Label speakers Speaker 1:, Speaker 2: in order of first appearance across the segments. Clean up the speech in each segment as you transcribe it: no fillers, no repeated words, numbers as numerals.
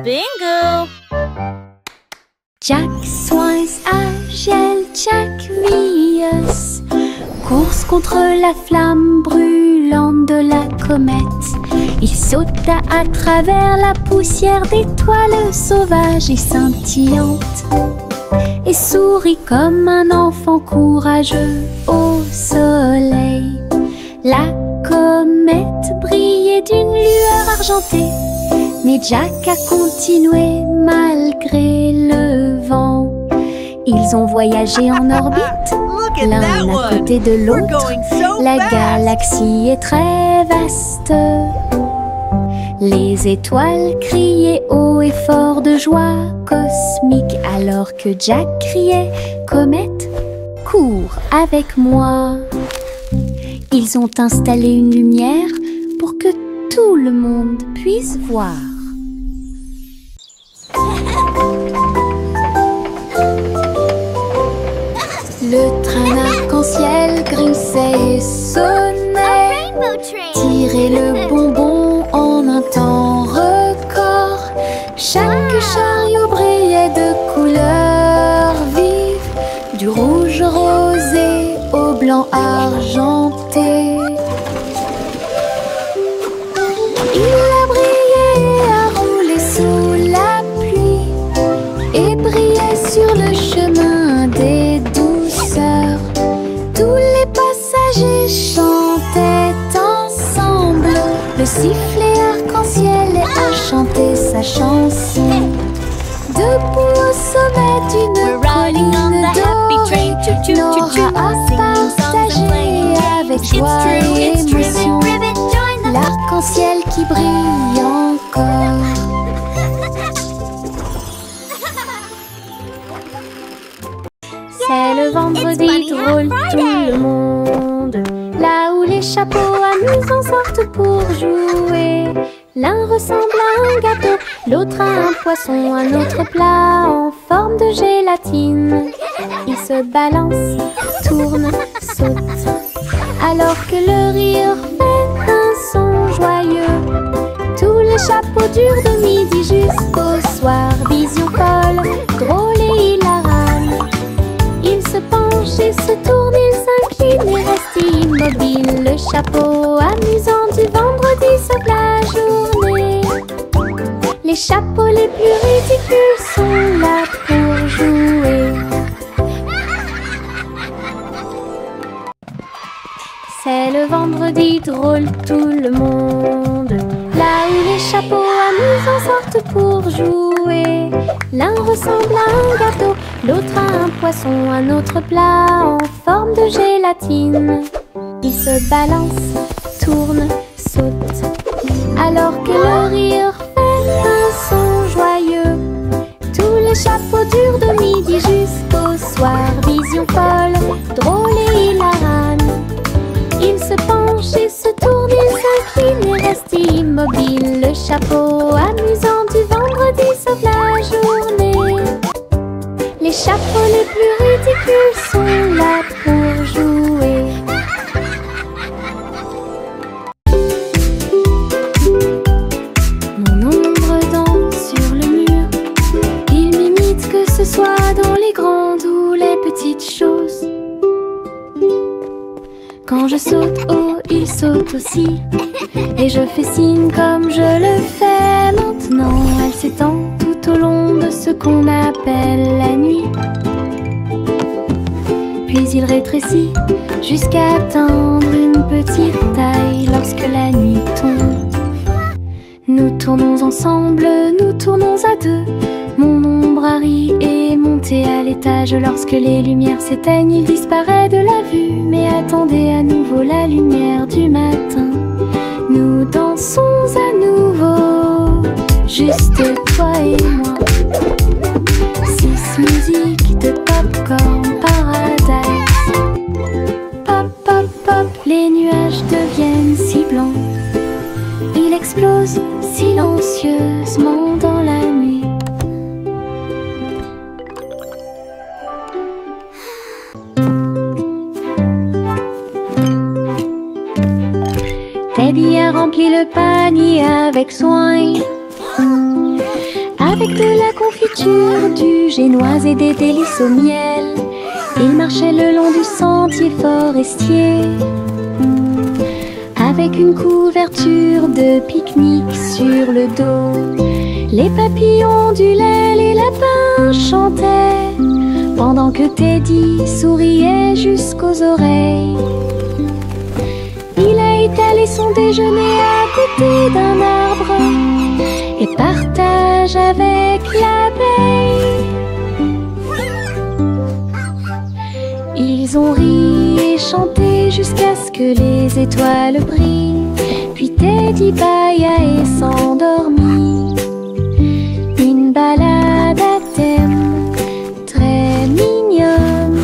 Speaker 1: Bingo!
Speaker 2: Jack Swines agile, Jack Mius. Course contre la flamme brûlante de la comète. Il sauta à travers la poussière d'étoiles sauvages et scintillantes et sourit comme un enfant courageux au soleil. La comète brillait d'une lueur argentée, mais Jack a continué malgré le vent. Ils ont voyagé en orbite, l'un à côté de l'autre. La galaxie est très vaste. Les étoiles criaient haut et fort de joie cosmique, alors que Jack criait « Comète, cours avec moi !» Ils ont installé une lumière pour que tout le monde puisse voir. Le train arc-en-ciel grinçait et sonnait. Tirait le bonbon en un temps record. Chaque chariot brillait de couleurs vives, du rouge rosé au blanc argenté. Il a brillé et a roulé sous la pluie et brillait sur le chemin des douceurs. Tous les passagers chantaient ensemble. Le sifflet arc-en-ciel a chanté sa chanson. Debout au sommet d'une colline dorée, Nora a partagé avec joie et émotion l'arc-en-ciel qui brille encore. C'est le vendredi drôle, tout le monde, là où les chapeaux amusants sortent pour jouer. L'un ressemble à un gâteau, l'autre à un poisson, un autre plat en forme de gélatine. Il se balance, tourne, saute, alors que le rire fait un son joyeux. Tous les chapeaux durent de midi jusqu'au soir. Vision folle, drôle et hilarante. Il se penche et se tourne, il s'incline et reste immobile. Le chapeau amusant du vendredi sauve la journée. Les chapeaux les plus ridicules sont là pour jouer. C'est le vendredi drôle, tout le monde, là où les chapeaux amusants sortent pour jouer. L'un ressemble à un gâteau, l'autre à un poisson, un autre plat en forme de gélatine. Il se balance, tourne, saute, alors que le rire fait un son joyeux. Tous les chapeaux durent de midi jusqu'au soir. Vision folle, drôle et hilarante. Il se penche et se tourne, il s'incline et reste immobile. Le chapeau amusant du vendredi sauve la journée. Les chapeaux les plus ridicules sont là pour jouer. Mon ombre danse sur le mur. Il m'imite que ce soit dans les grandes ou les petites choses. Quand je saute haut, il saute aussi. Et je fais signe comme je le fais maintenant. Elle s'étend tout au long de ce qu'on appelle la nuit. Puis il rétrécit jusqu'à atteindre une petite taille lorsque la nuit tombe. Nous tournons ensemble, nous tournons à deux. Mon ombre Harry est monté à l'étage. Lorsque les lumières s'éteignent, il disparaît de la vue. Mais attendez à nouveau la lumière du matin. Nous dansons à nouveau, juste toi et moi. 6 musiques de Popcorn Paradise. Pop, pop, pop, les nuages deviennent si blancs. Il explose silencieusement dans la nuit. Teddy a rempli le panier avec soin. avec de la confiture, du génoise et des délices au miel. Il marchait le long du sentier forestier, avec une couverture de pique-nique sur le dos. Les papillons ondulaient, les lapins chantaient, pendant que Teddy souriait jusqu'aux oreilles. Il a étalé son déjeuner à côté d'un arbre et partage avec l'abeille. Ils ont ri et chanté jusqu'à ce que les étoiles brillent. Puis Teddy bâilla et s'endormit. Une balade à thème très mignonne.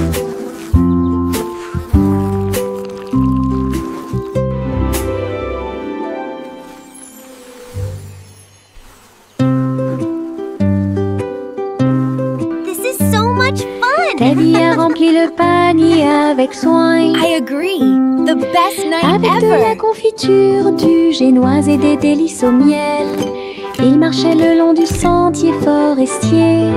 Speaker 2: Teddy a rempli le panier avec soin.
Speaker 1: I agree. The best night
Speaker 2: avec
Speaker 1: ever.
Speaker 2: de la confiture, du génoise et des délices au miel. Il marchait le long du sentier forestier,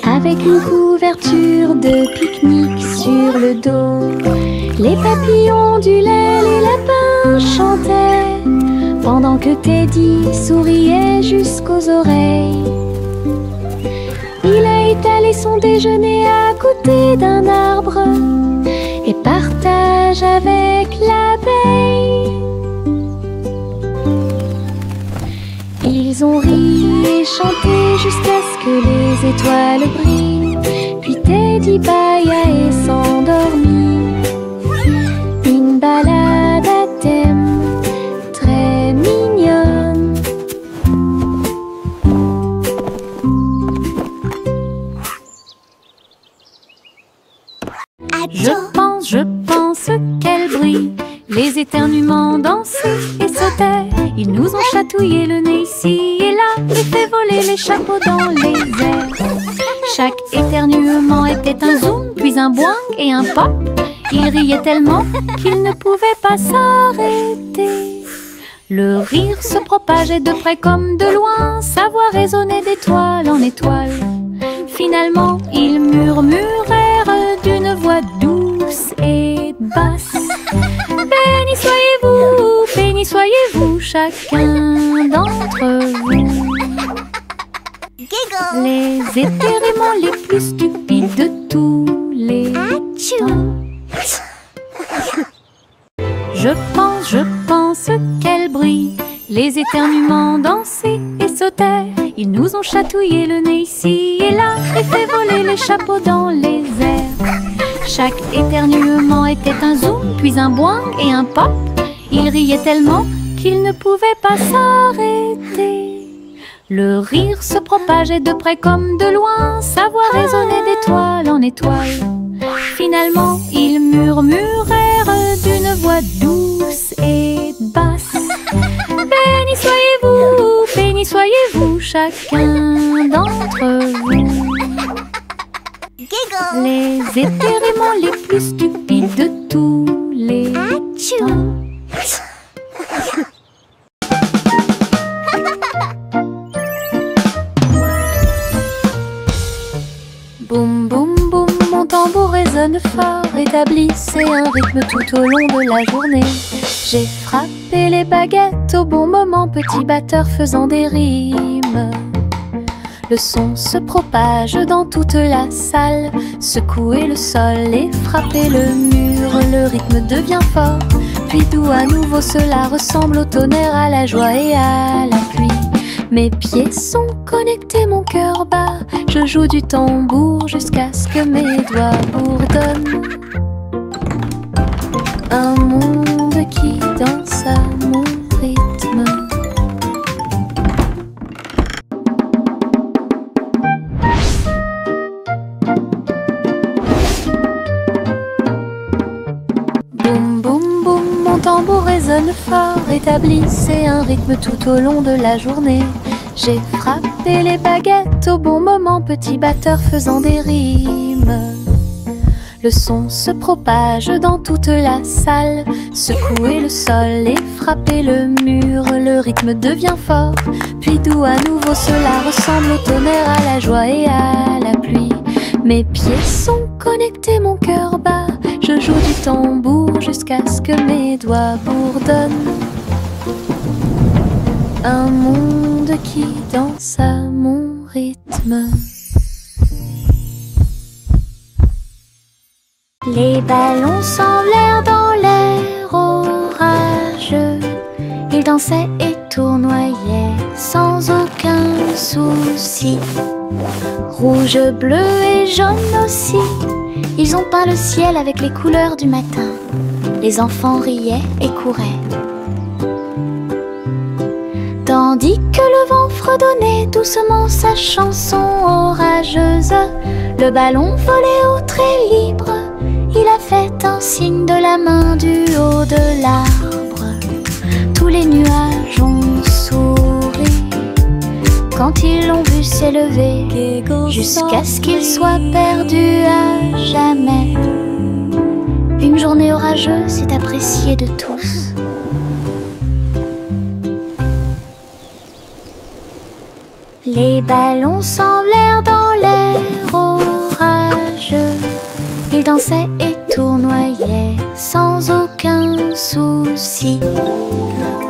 Speaker 2: avec une couverture de pique-nique sur le dos. Les papillons ondulaient, les lapins chantaient, pendant que Teddy souriait jusqu'aux oreilles. Il a étalé son déjeuner à côté d'un arbre et partage avec l'abeille. Ils ont ri et chanté jusqu'à ce que les étoiles brillent. Puis Teddy bâilla et s'endormit. Une balade à thème très mignonne. Je pense qu'elle brille. Les éternuements dansaient et sautaient. Ils nous ont chatouillé le nez ici et là et fait voler les chapeaux dans les airs. Chaque éternuement était un zoom, puis un boing et un pop. Ils riaient tellement qu'ils ne pouvaient pas s'arrêter. Le rire se propageait de près comme de loin, sa voix résonnait d'étoile en étoile. Finalement, ils murmurèrent d'une voix douce et basse. Béni soyez-vous, chacun d'entre vous.
Speaker 1: Giggle.
Speaker 2: Les éternuements les plus stupides de tous les temps. Je pense qu'elle brille. Les éternuements dansaient et sautaient. Ils nous ont chatouillé le nez ici et là et fait voler les chapeaux dans les airs. Chaque éternuement était un zoom, puis un boing et un pop. Ils riaient tellement qu'ils ne pouvaient pas s'arrêter. Le rire se propageait de près comme de loin, sa voix résonnait d'étoile en étoile. Finalement, ils murmurèrent d'une voix douce et basse. Béni soyez-vous, chacun d'entre vous.
Speaker 1: Giggle.
Speaker 2: Les éternuements les plus stupides de tous les temps. Boum boum boum, mon tambour résonne fort, établissez un rythme tout au long de la journée. J'ai frappé les baguettes au bon moment, petit batteur faisant des rimes. Le son se propage dans toute la salle, secouez le sol et frappez le mur. Le rythme devient fort, puis doux à nouveau, cela ressemble au tonnerre, à la joie et à la pluie. Mes pieds sont connectés, mon cœur bat, je joue du tambour jusqu'à ce que mes doigts bourdonnent. Un monde qui danse à mon rythme. Boum boum boum, mon tambour résonne fort, établissez un rythme tout au long de la journée. J'ai frappé les baguettes au bon moment, petit batteur faisant des rimes. Le son se propage dans toute la salle, secouer le sol et frapper le mur. Le rythme devient fort, puis doux à nouveau. Cela ressemble au tonnerre, à la joie et à la pluie. Mes pieds sont connectés, mon cœur bat. Je joue du tambour jusqu'à ce que mes doigts bourdonnent. Un monde qui danse à mon rythme. Les ballons s'envolèrent dans l'air orageux. Ils dansaient et tournoyaient sans aucun souci. Rouge, bleu et jaune aussi. Ils ont peint le ciel avec les couleurs du matin. Les enfants riaient et couraient. Tandis que le vent fredonnait doucement sa chanson orageuse, le ballon volait au trait libre. Il a fait un signe de la main du haut de l'arbre. Tous les nuages ont souri quand ils l'ont vu s'élever, jusqu'à ce qu'il soit perdu à jamais. Une journée orageuse est appréciée de tous. Les ballons s'envolèrent dans l'air orageux. Ils dansaient et tournoyaient sans aucun souci.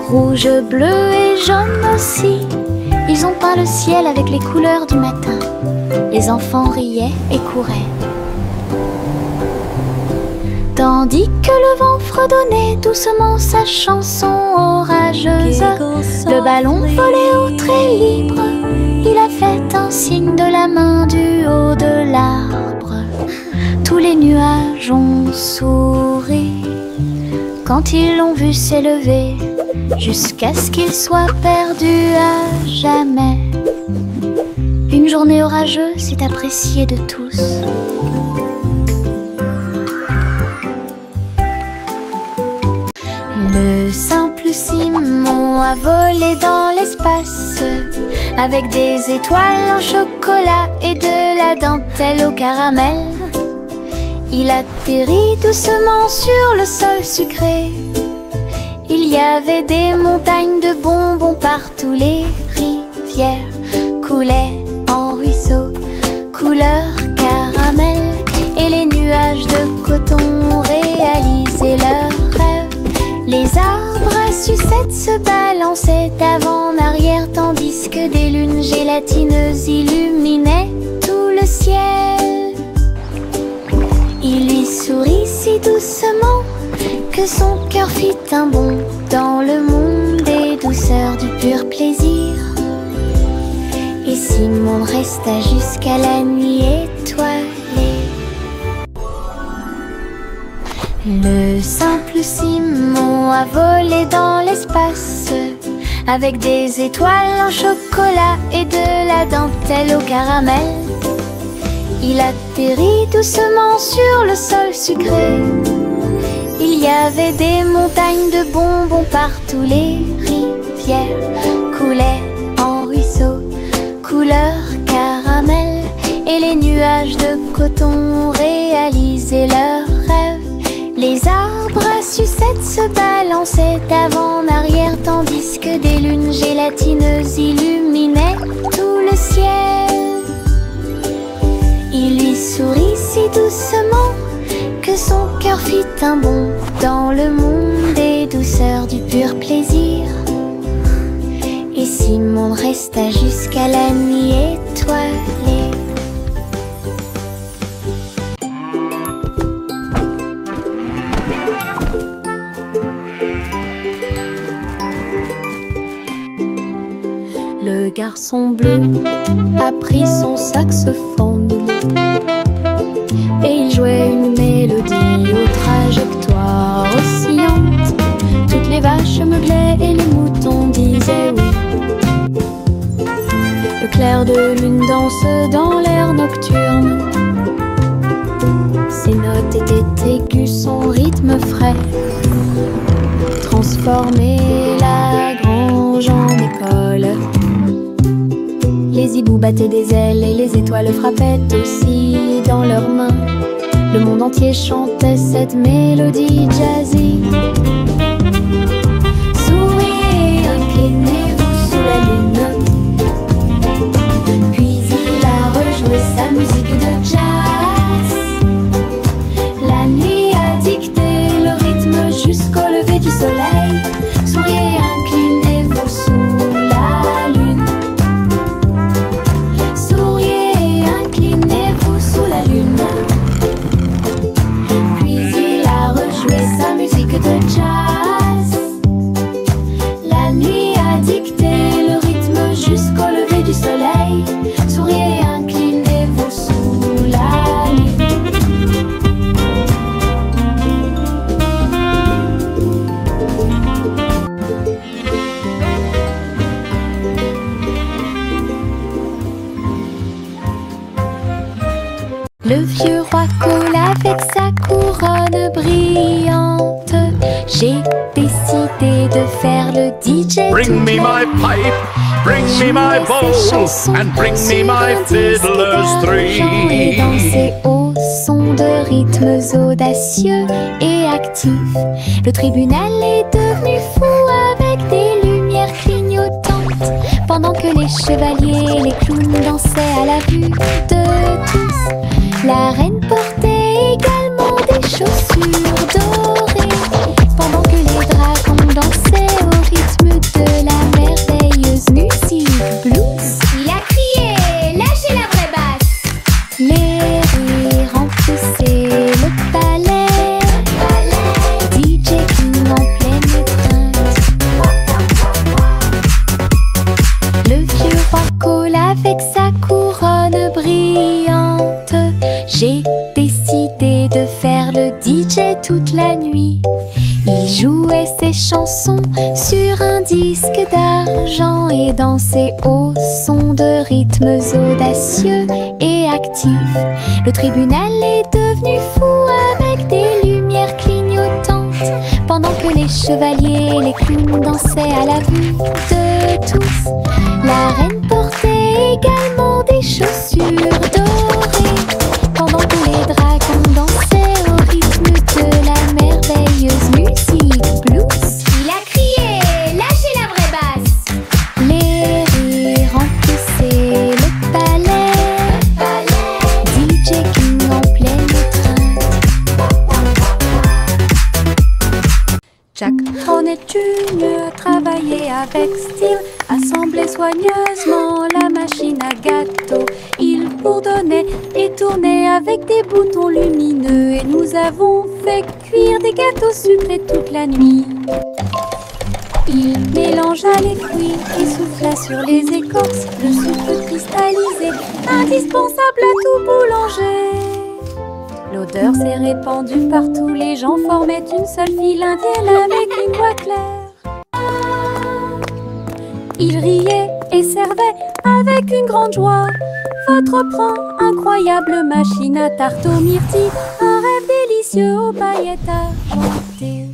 Speaker 2: Rouge, bleu et jaune aussi. Ils ont peint le ciel avec les couleurs du matin. Les enfants riaient et couraient. Tandis que le vent fredonnait doucement sa chanson orageuse, le ballon volait au trait libre. Il a fait un signe de la main du haut de l'arbre. Tous les nuages ont souri quand ils l'ont vu s'élever, jusqu'à ce qu'il soit perdu à jamais. Une journée orageuse est appréciée de tous. Le simple Simon a volé dans l'espace, avec des étoiles en chocolat et de la dentelle au caramel. Il atterrit doucement sur le sol sucré. Il y avait des montagnes de bonbons partout. Les rivières coulaient en ruisseaux, couleur caramel. Et les nuages de coton réalisaient leurs rêves. Les arbres à sucettes se balançaient d'avant en arrière, tandis que des lunes gélatineuses illuminaient tout le ciel. Il lui sourit si doucement que son cœur fit un bond dans le monde des douceurs du pur plaisir. Et Simon resta jusqu'à la nuit étoilée. Le simple Simon a volé dans l'espace, avec des étoiles en chocolat et de la dentelle au caramel. Il atterrit doucement sur le sol sucré. Il y avait des montagnes de bonbons partout. Les rivières coulaient en ruisseaux, couleur caramel. Et les nuages de coton réalisaient leurs rêves. Les arbres à sucettes se balançaient d'avant en arrière, tandis que des lunes gélatineuses illuminaient tout le ciel. Il lui sourit si doucement que son cœur fit un bond dans le monde des douceurs du pur plaisir. Et Simon resta jusqu'à la nuit étoilée. Le garçon bleu a pris son saxophone et il jouait une mélodie aux trajectoires oscillantes. Toutes les vaches meuglaient et les moutons disaient oui. Le clair de lune danse dans l'air nocturne. Ses notes étaient aiguës, son rythme frais transformait la grange en école. Les hiboux battaient des ailes et les étoiles frappaient aussi dans leurs mains. Le monde entier chantait cette mélodie jazzy. Souriez, inclinez-vous sous la lune. Puis il a rejoué sa musique de jazz. La nuit a dicté le rythme jusqu'au lever du soleil. Souriez, inclinez-vous sous la lune. Souriez, inclinez-vous sous la lune. Puis il a rejoué sa musique de jazz. La nuit a dicté le rythme jusqu'au lever du soleil. Souriez, inclinez-vous sous la lune. Le vieux roi coule avec sa couronne brillante. J'ai décidé de faire le DJ.
Speaker 3: Bring me my pipe, bring me my bowl, and bring me my fiddlers three.
Speaker 2: Et danser au son de rythmes audacieux et actifs. Le tribunal est devenu fou avec des lumières clignotantes, pendant que les chevaliers et les clowns dansaient à la vue de tous. La reine portait également des chaussures dorées, pendant que les dragons dansaient au rythme de la merveilleuse musique blues.
Speaker 1: Il a crié, lâchez la vraie basse.
Speaker 2: Les rires remplissaient le palais, DJ King en pleine étreinte. Le vieux roi coule avec sa couronne brillante. J'ai décidé de faire le DJ toute la nuit. Il jouait ses chansons sur un disque d'argent et dansait au son de rythmes audacieux et actifs. Le tribunal est devenu fou avec des lumières clignotantes, pendant que les chevaliers et les clowns dansaient à la vue de tous. La reine portait également des chaussures dorées, pendant que les dragons dansaient au rythme de la merveilleuse musique blues.
Speaker 1: Il a crié, lâchez la vraie basse.
Speaker 2: Les rires remplissaient le palais, DJ King en pleine étreinte.
Speaker 4: Jack Hornet Jr. a travaillé avec style, assemblé soigneusement la machine à gâteau. Il bourdonnait et tournait avec des boutons lumineux, et nous avons fait cuire des gâteaux sucrés toute la nuit. Il mélangea les fruits et souffla sur les écorces le sucre cristallisé, indispensable à tout boulanger. L'odeur s'est répandue partout, les gens formaient une seule file indienne avec une voix claire. Il riait et servait avec une grande joie votre pran, incroyable machine à tarte aux myrtilles, un rêve délicieux aux paillettes argentées.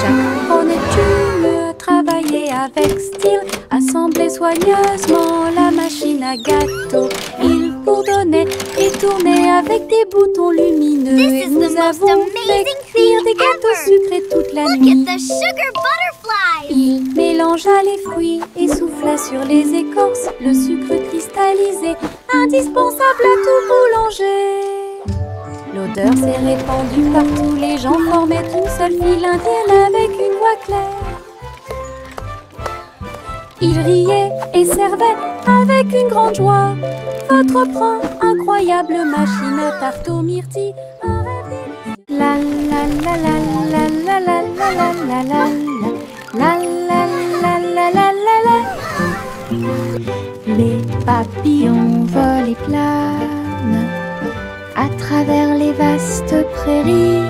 Speaker 4: Jack Hornet Jr. a travaillé avec style, assemblé soigneusement la machine à gâteau. Il bourdonnait et tournait avec des boutons lumineux, et nous avons fait cuire des gâteaux sucrés toute la nuit.
Speaker 1: Look at the sugar butterflies.
Speaker 4: Il mélangea les fruits et souffla sur les écorces le sucre cristallisé, indispensable à tout boulanger. L'odeur s'est répandue partout, les gens formaient une seule file indienne avec une voix claire. Il riait et servait avec une grande joie votre pran, incroyable machine à tarte aux myrtilles, un rêve délicieux. La la la la la la la la la la la la la la la la la. Les papillons volent et planent à travers les vastes prairies.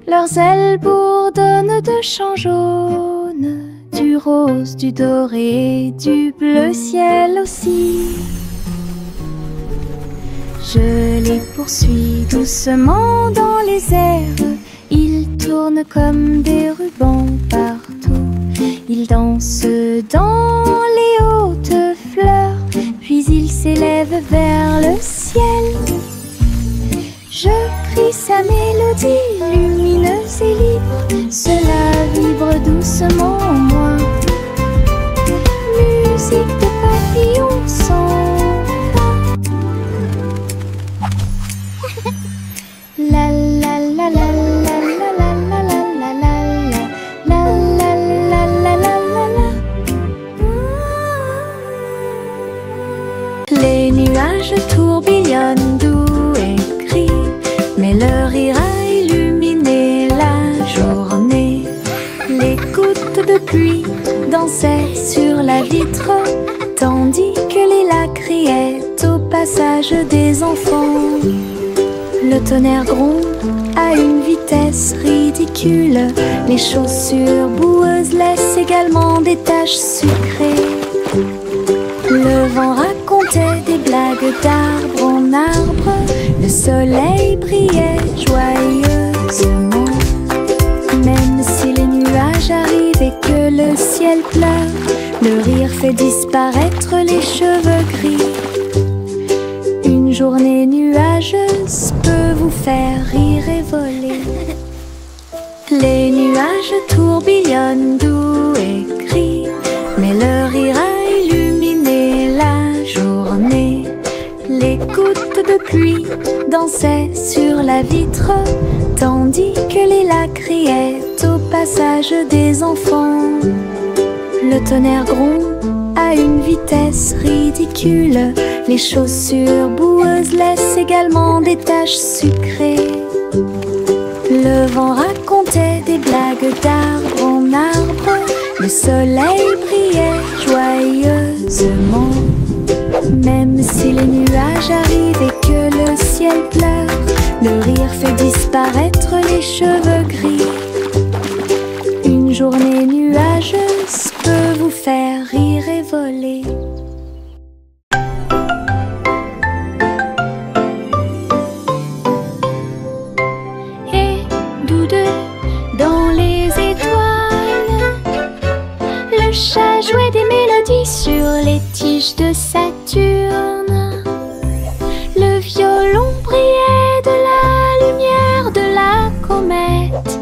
Speaker 4: Leurs ailes bourdonnent de chants jaunes, du rose, du doré, du bleu ciel aussi. Je les poursuis doucement dans les airs. Ils tournent comme des rubans partout. Ils dansent dans les hautes fleurs, puis ils s'élèvent vers le ciel. gouttes de pluie dansaient sur la vitre, tandis que les lacs riaient au passage des enfants. Le tonnerre gronde à une vitesse ridicule. Les chaussures boueuses laissent également des taches sucrées. Le vent racontait des blagues d'arbre en arbre. Le soleil brillait joyeusement. Même si les nuages arrivent et que le ciel pleure, le rire fait disparaître les cheveux gris. Une journée nuageuse peut vous faire rire et voler. Les nuages tourbillonnent doux et gris, mais leur rire a illuminé la journée. Les gouttes de pluie dansaient sur la vitre, tandis que les lacs riaient au passage des enfants. Le tonnerre gronde à une vitesse ridicule. Les chaussures boueuses laissent également des taches sucrées. Le vent racontait des blagues d'arbre en arbre. Le soleil brillait joyeusement. Même si les nuages arrivent et que le ciel pleure, le rire fait disparaître les cheveux gris. Une journée nuageuse peut vous faire rire et voler. Et tous deux dans les étoiles, le chat jouait des mélodies sur les tiges de Saturne. Le violon brillait de la lumière de la comète,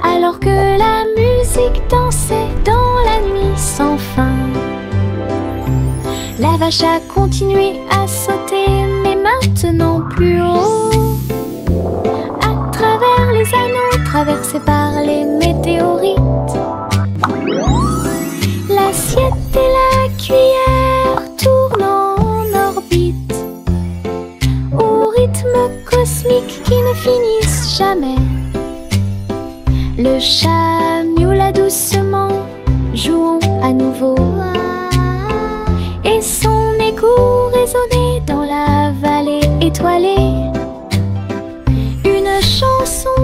Speaker 4: alors que la musique dansait dans la nuit sans fin. La vache a continué à sauter, mais maintenant plus haut, à travers les anneaux traversés par les météorites. L'assiette et la cuillère tournent en orbite, au rythme cosmique qui ne finissent jamais. Le chat miaula doucement, jouons à nouveau. Et son écho résonnait dans la vallée étoilée. Une chanson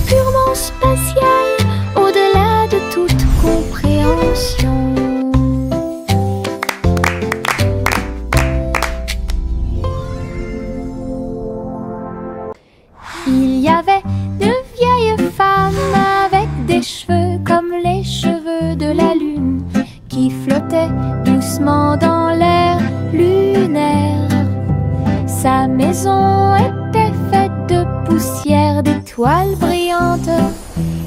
Speaker 4: purement spatiale, au-delà de toute compréhension. Il y avait de vieilles femmes avec des cheveux comme les cheveux de la lune, qui flottaient doucement dans l'air lunaire. Sa maison était faite de poussière d'étoiles brillantes,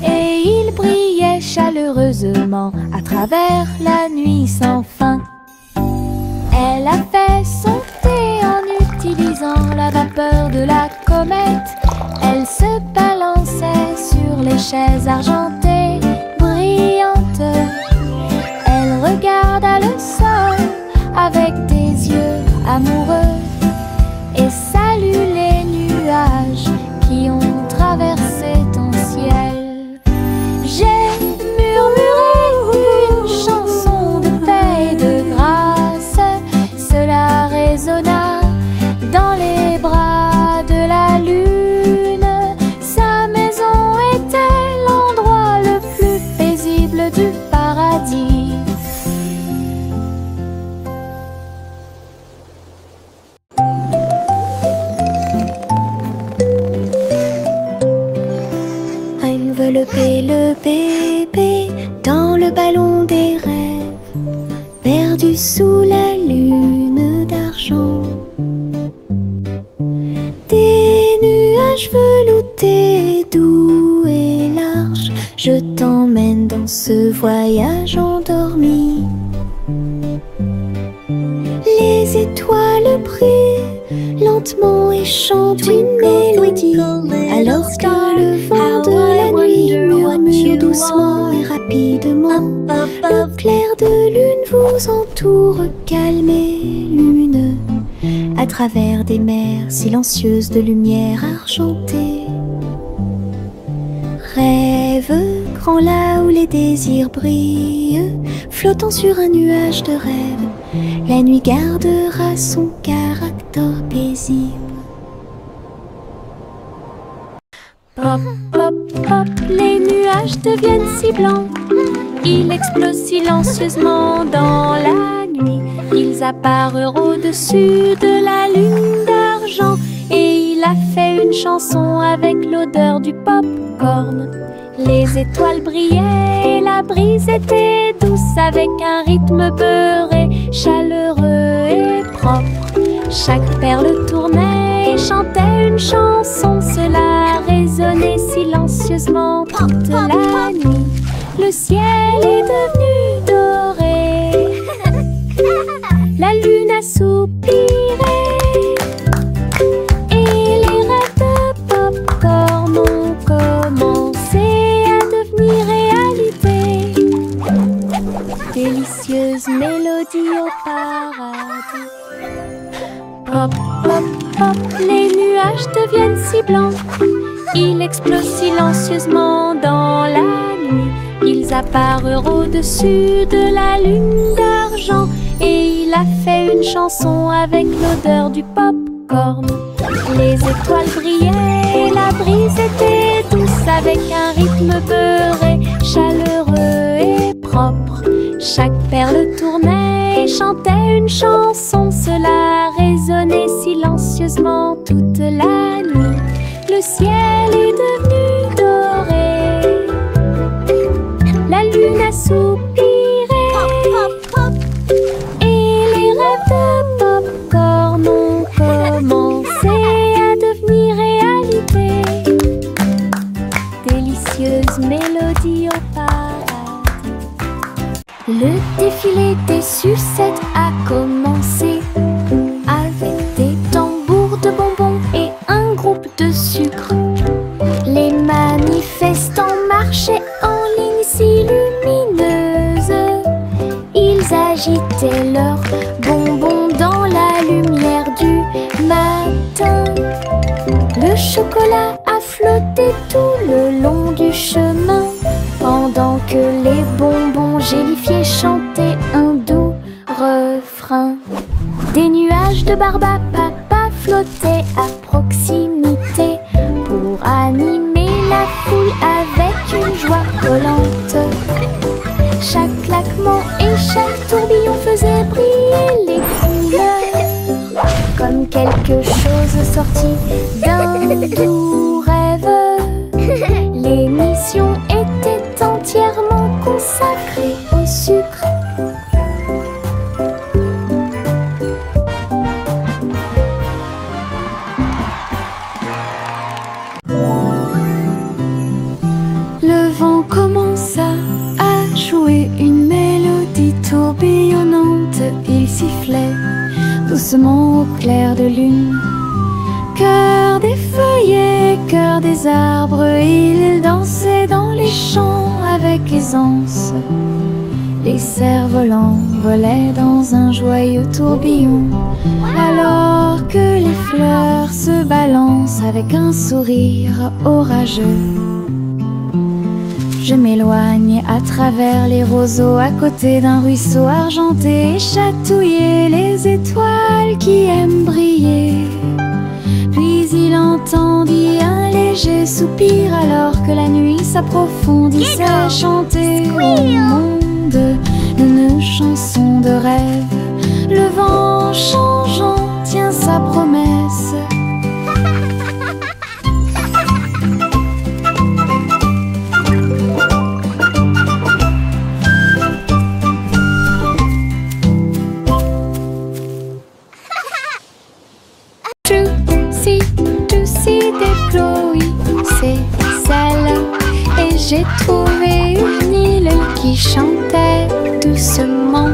Speaker 4: et il brillait chaleureusement à travers la nuit sans fin. Elle a fait son thé en utilisant la vapeur de la comète. Elle se balançait sur les chaises argentées brillantes. Elle regarda le sol avec des yeux amoureux et salue les nuages qui ont traversé ton ciel. J'ai murmuré une chanson de paix et de grâce. Cela résonna dans les bras de la lune. Sa maison était l'endroit le plus paisible du paradis. Envelopper le bébé dans le ballon des rêves, perdu sous la lune d'argent. Des nuages veloutés, doux et larges, je t'emmène dans ce voyage endormi. Les étoiles brillent lentement et chantent une mélodie, alors que le vent de la nuit murmure doucement et rapidement. Le clair de lune vous entoure, calme et lumineux, à travers des mers silencieuses de lumière argentée. Rêve
Speaker 2: rend là où les désirs brillent, flottant sur un nuage de rêve. La nuit gardera son caractère paisible. Pop, pop, pop, les nuages deviennent si blancs. Ils explosent silencieusement dans la nuit. Ils apparurent au-dessus de la lune d'argent. Et il a fait une chanson avec l'odeur du pop-corn. Les étoiles brillaient et la brise était douce, avec un rythme beurré, chaleureux et propre. Chaque perle tournait et chantait une chanson. Cela résonnait silencieusement toute la nuit. Le ciel est devenu doré. La lune a soupiré. Et les rêves de pop-corn ont commencé à devenir réalité. Délicieuse mélodie au paradis. Pop, pop, pop, les nuages deviennent si blancs. Ils explosent silencieusement dans la nuit. Ils apparurent au-dessus de la lune d'argent. Et il a fait une chanson avec l'odeur du pop-corn. Les étoiles brillaient et la brise était douce, avec un rythme beurré, chaleureux et propre. Chaque perle tournait et chantait une chanson. Cela résonnait silencieusement toute la nuit. Le ciel est devenu doré. La lune a soupiré. Et les rêves de pop-corn ont commencé à devenir réalité. Délicieuse mélodie au paradis. Le défilé des sucettes a commencé, avec des tambours de bonbons et un groupe de sucre. Les manifestants marchaient en ligne si lumineuse. Ils agitaient leurs bonbons dans la lumière du matin. Le chocolat a flotté tout le long du chemin, pendant que les bonbons gélifiés chantaient un doux refrain. Des nuages de barbe à papa flottaient à proximité pour animer la foule avec une joie collante. Chaque claquement et chaque tourbillon faisait briller les couleurs, comme quelque chose sorti d'un doux rêve. L'émission était entièrement consacrée au sucre. Le vent commença à jouer une mélodie tourbillonnante. Il sifflait doucement au clair de lune. Cœur des feuillets, cœur des arbres, il dansait dans les champs avec aisance. Les cerfs-volants volaient dans un joyeux tourbillon, alors que les fleurs se balancent avec un sourire orageux. Je m'éloigne à travers les roseaux, à côté d'un ruisseau argenté, et chatouiller les étoiles qui aiment briller. Puis il entendit un léger soupir, alors que la nuit s'approfondissait à chanter au monde une chanson de rêve. Le vent changeant tient sa promesse. J'ai trouvé une île qui chantait doucement.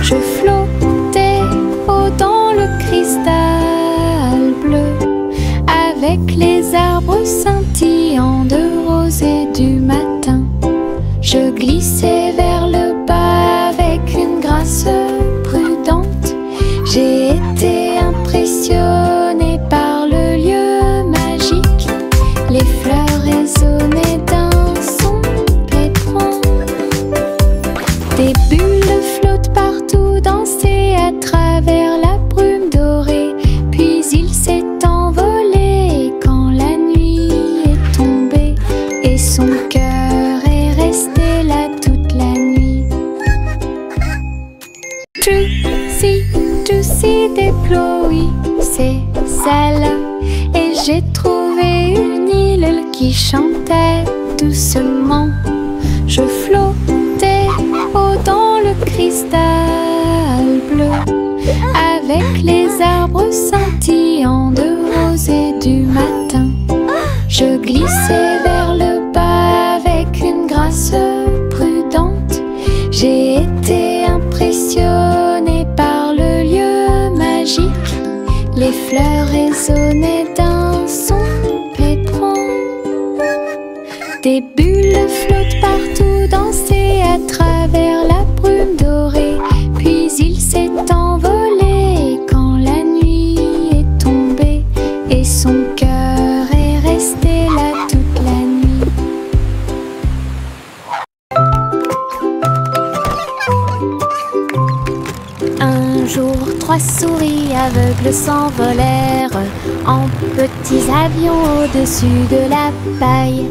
Speaker 2: Je flottais haut dans le cristal bleu, avec les arbres scintillants de rosée du matin. Je glissais vers le bas avec une grâce prudente. J'ai été impressionnée par le lieu magique. Les fleurs résonnaient d'un son Des bulles flottent partout, dansaient à travers la brume dorée. Puis il s'est envolé quand la nuit est tombée. Et son cœur est resté là toute la nuit. Juicy déploie ses ailes. Et j'ai trouvé une île qui chantait doucement. Je flottais haut dans le cristal bleu, avec les arbres scintillants de rosée du matin. Je glissais vers le bas avec une grâce prudente. J'ai été impressionnée par le lieu magique. Les fleurs résonnaient d'un son pétrant. Des bulles flottent partout, dansaient à travers la brume dorée. Puis il s'est envolé quand la nuit est tombée. Et son cœur est resté là toute la nuit. Un jour, 3 souris aveugles s'envolèrent en petits avions au-dessus de la paille.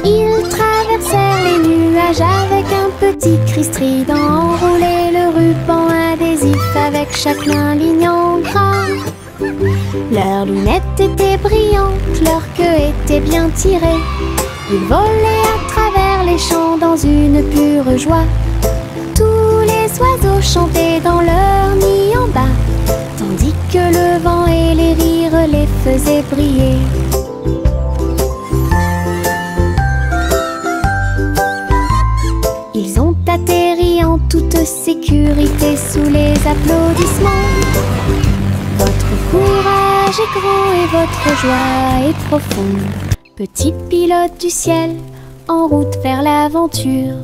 Speaker 2: Ils traversèrent les nuages avec un petit cri strident, enroulé le ruban adhésif avec chaque main ligne en gras. Leurs lunettes étaient brillantes, leur queue était bien tirée. Ils volaient à travers les champs dans une pure joie. Tous les oiseaux chantaient dans leur nid en bas, tandis que le vent et les rires les faisaient briller. Ils ont atterri en toute sécurité sous les applaudissements. Votre courage est grand et votre joie est profonde. Petits pilotes du ciel, en route vers l'aventure.